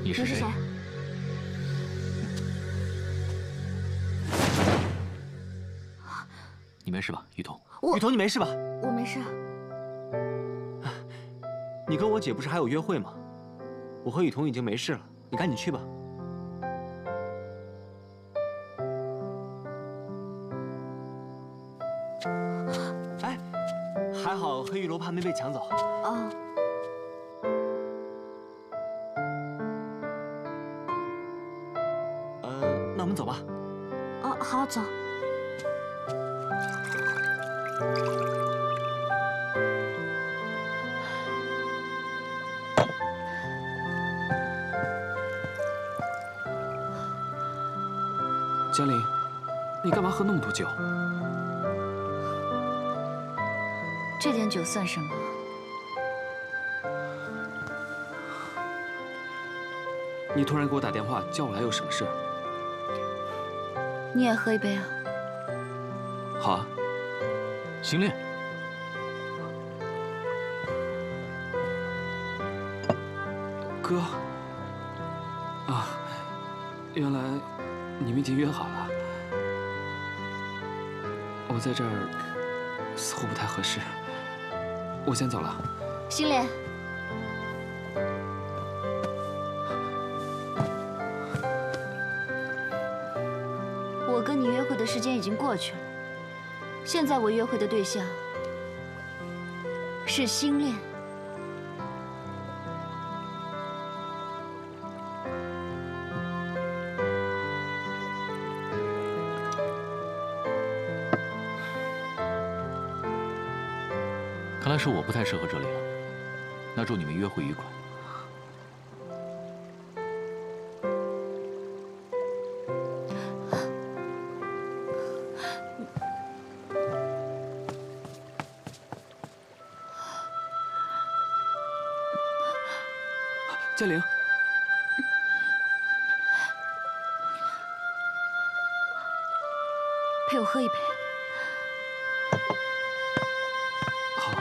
你是谁？你没事吧，雨桐？雨桐，你没事吧？我没事。你跟我姐不是还有约会吗？我和雨桐已经没事了，你赶紧去吧。哎，还好黑玉楼盘没被抢走。哦。 那我们走吧。哦，好，走。嘉玲，你干嘛喝那么多酒？这点酒算什么？你突然给我打电话叫我来有什么事？ 你也喝一杯啊？好啊，星恋。哥，啊，原来你们已经约好了。我在这儿似乎不太合适，我先走了。星恋。 我跟你约会的时间已经过去了，现在我约会的对象是星恋。看来是我不太适合这里了，那祝你们约会愉快。 嘉玲，陪我喝一杯。好。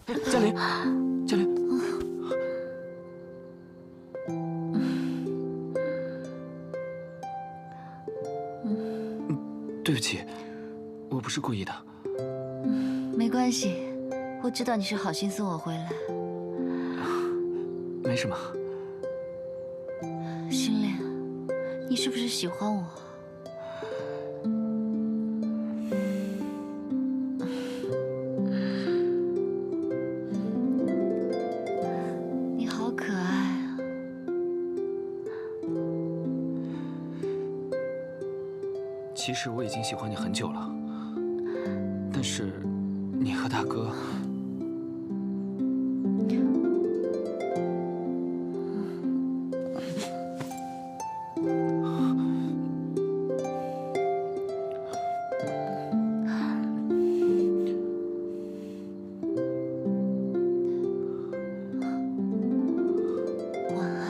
嘉玲，嘉玲，对不起，我不是故意的。没关系，我知道你是好心送我回来。没什么。心莲，你是不是喜欢我？你好可爱啊！其实我已经喜欢你很久了，但是你和大哥……晚安。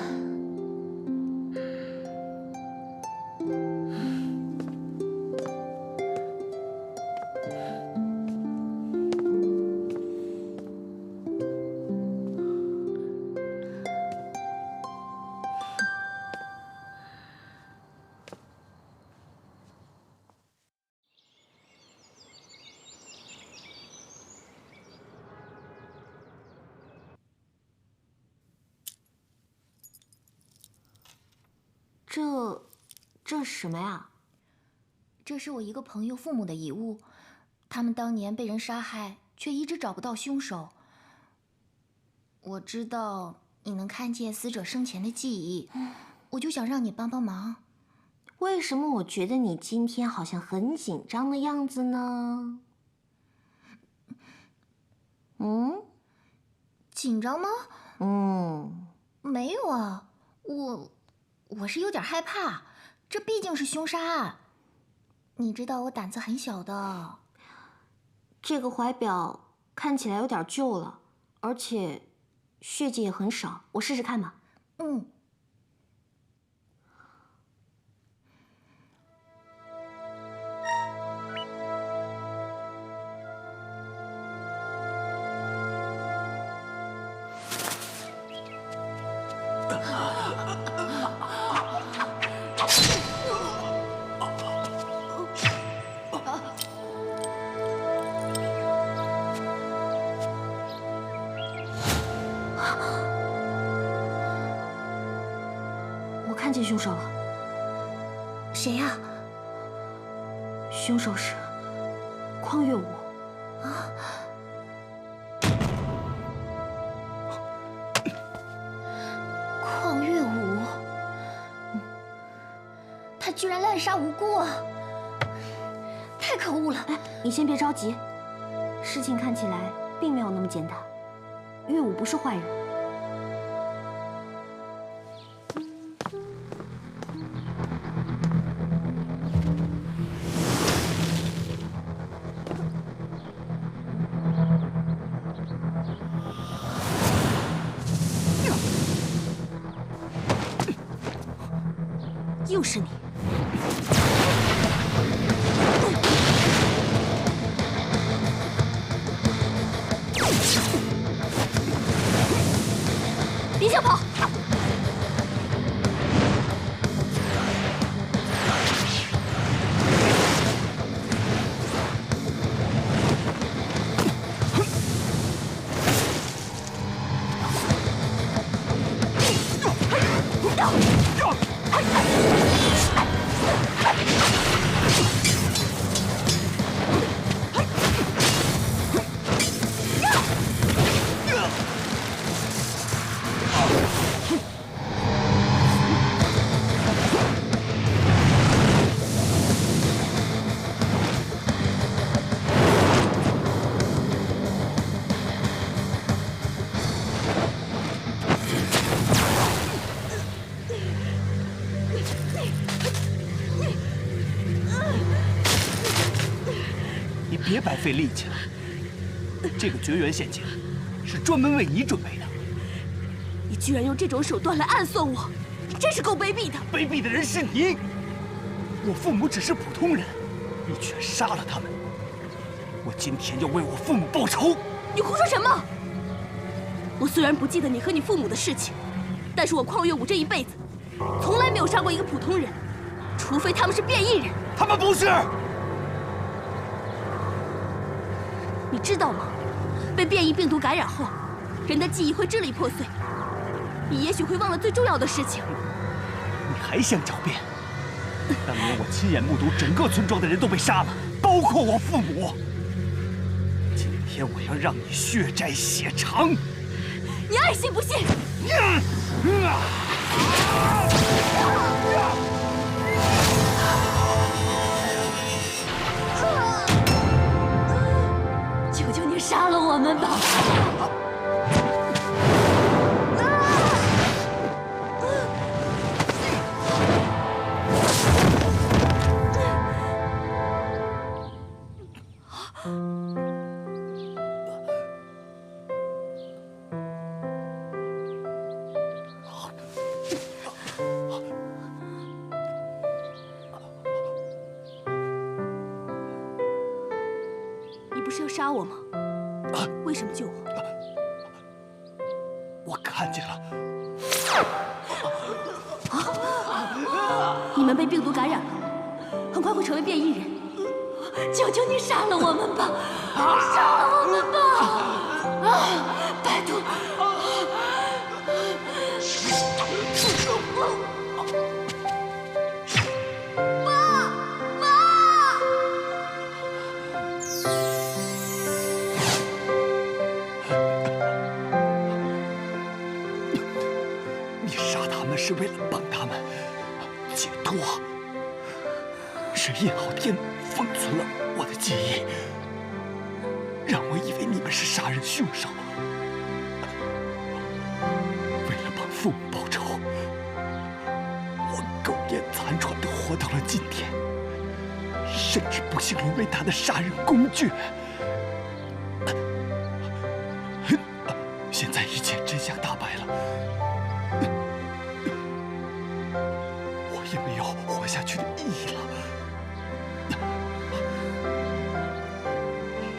这是什么呀？这是我一个朋友父母的遗物，他们当年被人杀害，却一直找不到凶手。我知道你能看见死者生前的记忆，我就想让你帮帮忙。为什么我觉得你今天好像很紧张的样子呢？紧张吗？没有啊，我是有点害怕，这毕竟是凶杀案。你知道我胆子很小的。这个怀表看起来有点旧了，而且血迹也很少，我试试看吧。我看见凶手了。谁呀？凶手是匡月武。匡月武，他居然滥杀无辜啊！太可恶了！哎，你先别着急，事情看起来并没有那么简单。岳武不是坏人。又是你！别想跑！别白费力气了，这个绝缘陷阱是专门为你准备的。你居然用这种手段来暗算我，你真是够卑鄙的！卑鄙的人是你，我父母只是普通人，你却杀了他们。我今天要为我父母报仇！你胡说什么？我虽然不记得你和你父母的事情，但是我邝月武这一辈子，从来没有杀过一个普通人，除非他们是变异人。他们不是。你知道吗？被变异病毒感染后，人的记忆会支离破碎，你也许会忘了最重要的事情。你还想狡辩？当年我亲眼目睹整个村庄的人都被杀了，包括我父母。今天我要让你血债血偿。你爱信不信？求求你杀了我们吧！你不是要杀我吗？为什么救我？我看见了。你们被病毒感染了，很快会成为变异人。求求你杀了我们吧！杀了我们吧！拜托！你杀他们是为了帮他们解脱，是叶浩天封存了我的记忆，让我以为你们是杀人凶手。为了帮父母报仇，我苟延残喘地活到了今天，甚至不幸沦为他的杀人工具。现在一切真相大白了，我也没有活下去的意义了。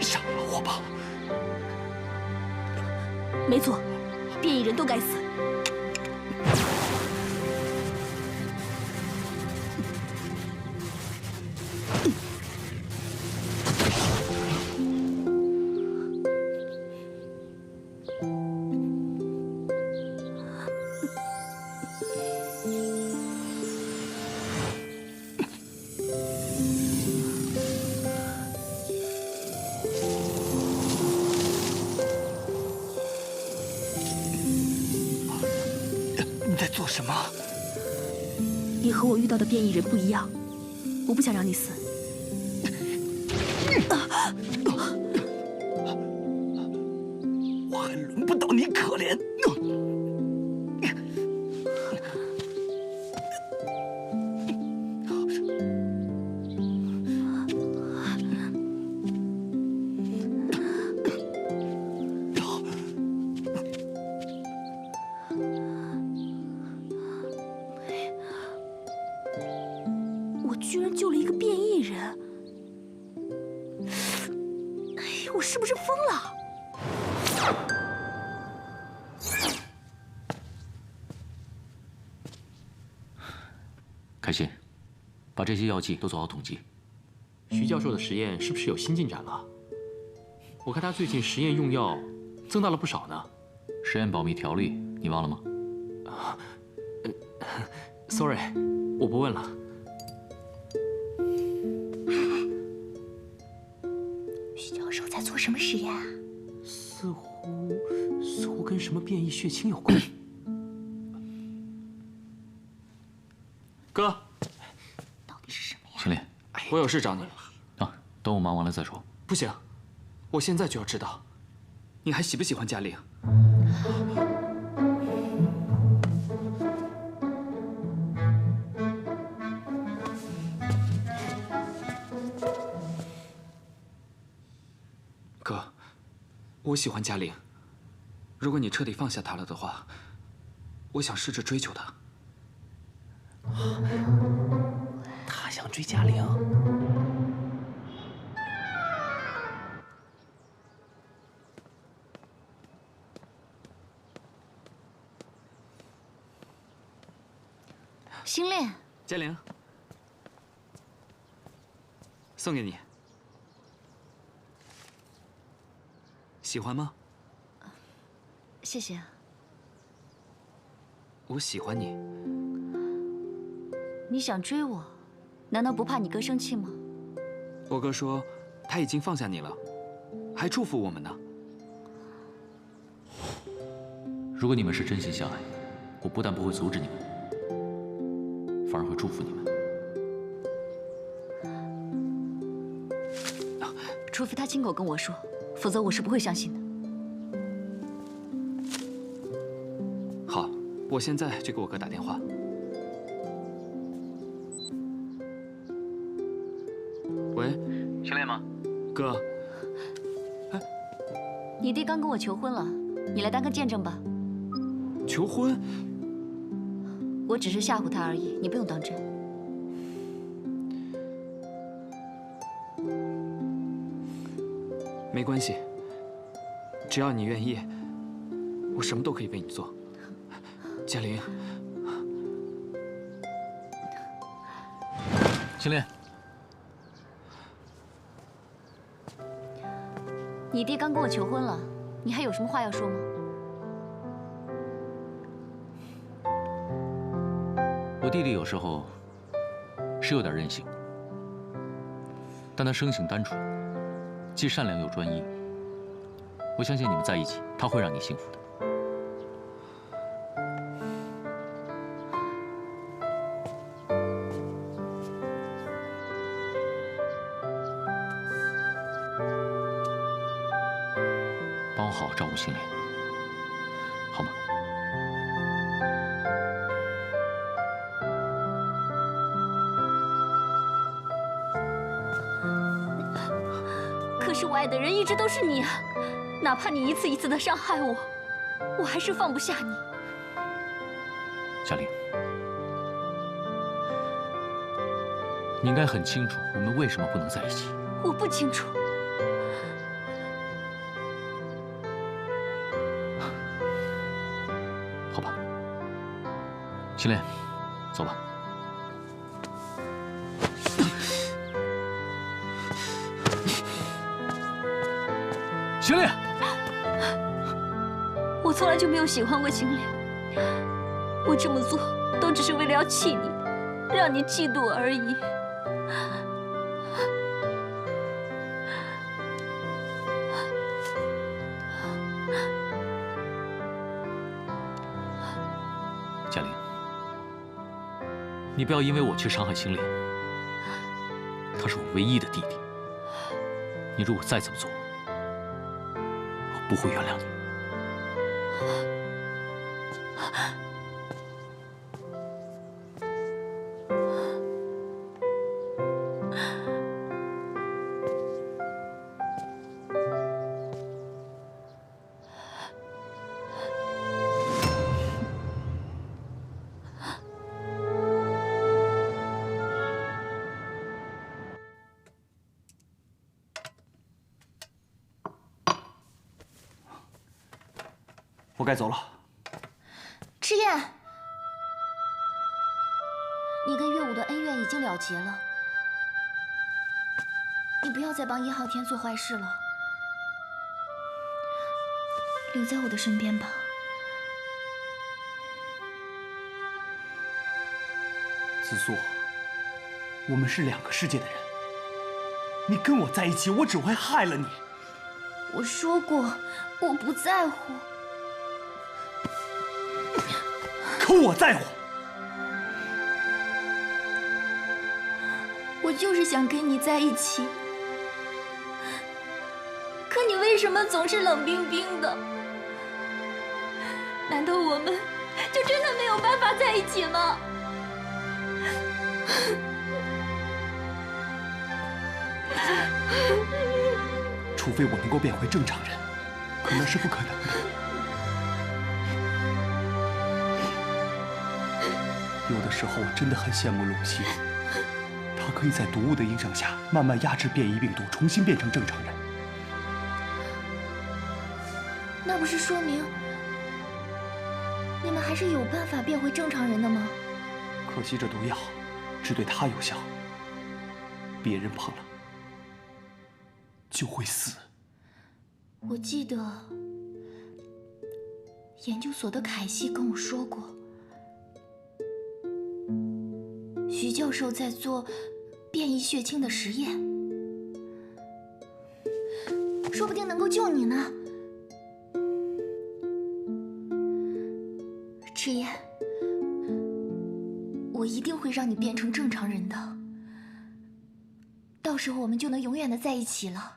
杀了我吧！没错，变异人都该死。你在做什么？你和我遇到的变异人不一样，我不想让你死。我还轮不到你可怜。我居然救了一个变异人！哎，我是不是疯了？开心，把这些药剂都做好统计。徐教授的实验是不是有新进展了？我看他最近实验用药增大了不少呢。实验保密条例你忘了吗？Sorry， 我不问了。徐教授在做什么实验啊？似乎跟什么变异血清有关。哥，到底是什么呀？秦烈，我有事找你。啊，等我忙完了再说。不行，我现在就要知道。你还喜不喜欢嘉玲？哥，我喜欢嘉玲。如果你彻底放下她了的话，我想试着追求她。他想追嘉玲。星恋，嘉玲，送给你，喜欢吗？谢谢。我喜欢你。你想追我，难道不怕你哥生气吗？我哥说他已经放下你了，还祝福我们呢。如果你们是真心相爱，我不但不会阻止你们，反而会祝福你们。除非他亲口跟我说，否则我是不会相信的。好，我现在就给我哥打电话。喂，星恋吗？哥，你弟刚跟我求婚了，你来当个见证吧。求婚？我只是吓唬他而已，你不用当真。没关系，只要你愿意，我什么都可以为你做。嘉玲，星恋，你弟刚跟我求婚了，你还有什么话要说吗？我弟弟有时候是有点任性，但他生性单纯，既善良又专一。我相信你们在一起，他会让你幸福的。帮我好好照顾星恋，好吗？可是我爱的人一直都是你啊，哪怕你一次一次的伤害我，我还是放不下你。嘉玲，你应该很清楚我们为什么不能在一起。我不清楚。好吧，星恋，走吧。星恋，我从来就没有喜欢过星恋，我这么做都只是为了要气你，让你嫉妒而已。嘉玲，你不要因为我去伤害星恋，他是我唯一的弟弟。你如果再这么做，我不会原谅你。我该走了。赤焰，你跟岳武的恩怨已经了结了，你不要再帮1号天做坏事了，留在我的身边吧。子素，我们是2个世界的人，你跟我在一起，我只会害了你。我说过，我不在乎。可我在乎。我就是想跟你在一起，可你为什么总是冷冰冰的？难道我们就真的没有办法在一起吗？除非我能够变回正常人，可那是不可能的。有的时候，我真的很羡慕龙溪，他可以在毒物的影响下，慢慢压制变异病毒，重新变成正常人。那不是说明你们还是有办法变回正常人的吗？可惜这毒药只对他有效，别人碰了就会死。我记得研究所的凯西跟我说过，徐教授在做变异血清的实验，说不定能够救你呢。赤焰，我一定会让你变成正常人的，到时候我们就能永远的在一起了。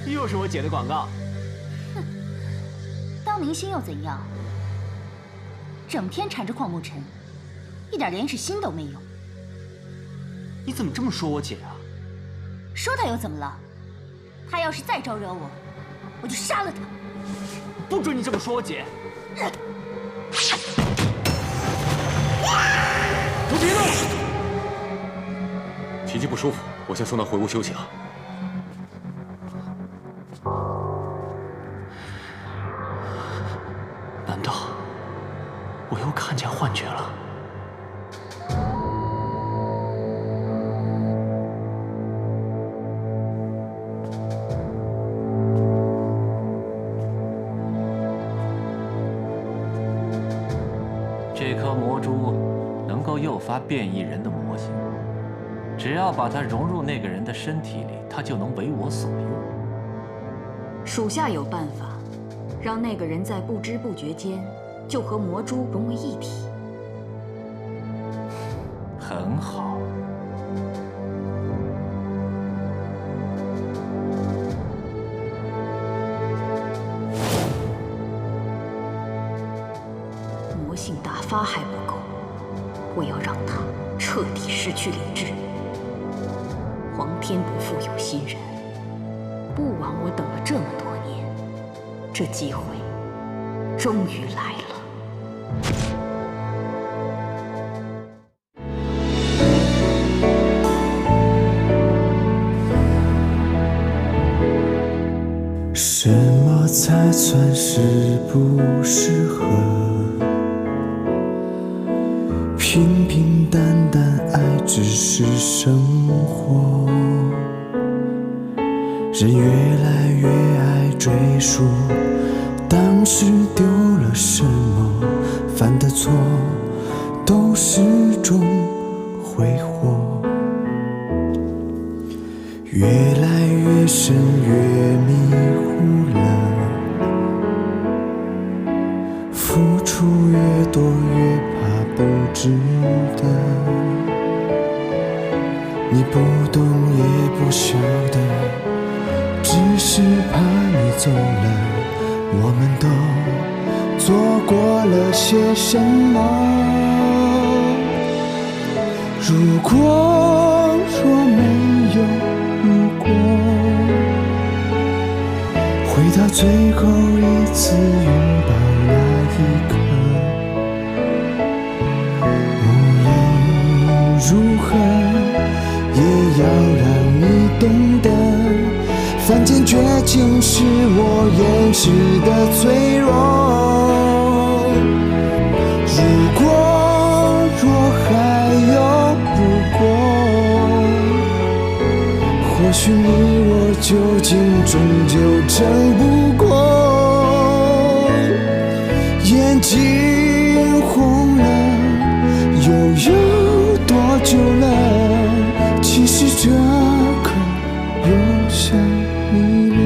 又是我姐的广告。哼，当明星又怎样？整天缠着邝慕辰，一点连一心都没有。你怎么这么说我姐啊？说他又怎么了？他要是再招惹我，我就杀了他。不准你这么说我姐！都别动！体积不舒服，我先送她回屋休息啊。难道我又看见幻觉了？这颗魔珠能够诱发变异人的魔性，只要把它融入那个人的身体里，他就能为我所用。属下有办法，让那个人在不知不觉间就和魔珠融为一体。很好。魔性打发还不够，我要让他彻底失去理智。皇天不负有心人，不枉我等了这么多年，这机会终于来了。什么才算是不适合？平平淡淡爱只是生活，人越来越爱追溯当时丢了什么，犯的错都是种挥霍，越来越深越迷糊了，付出越多越怕不值得，你不懂也不晓得，只是怕你走了，我们都做过了些什么？如果若没有如果，回到最后一次拥抱那一刻，无论如何也要让你懂得，犯贱绝情是我掩饰的脆弱。如果若还有如果，或许你我究竟终究争不过，眼睛红了又有多久了？其实这刻又想你了。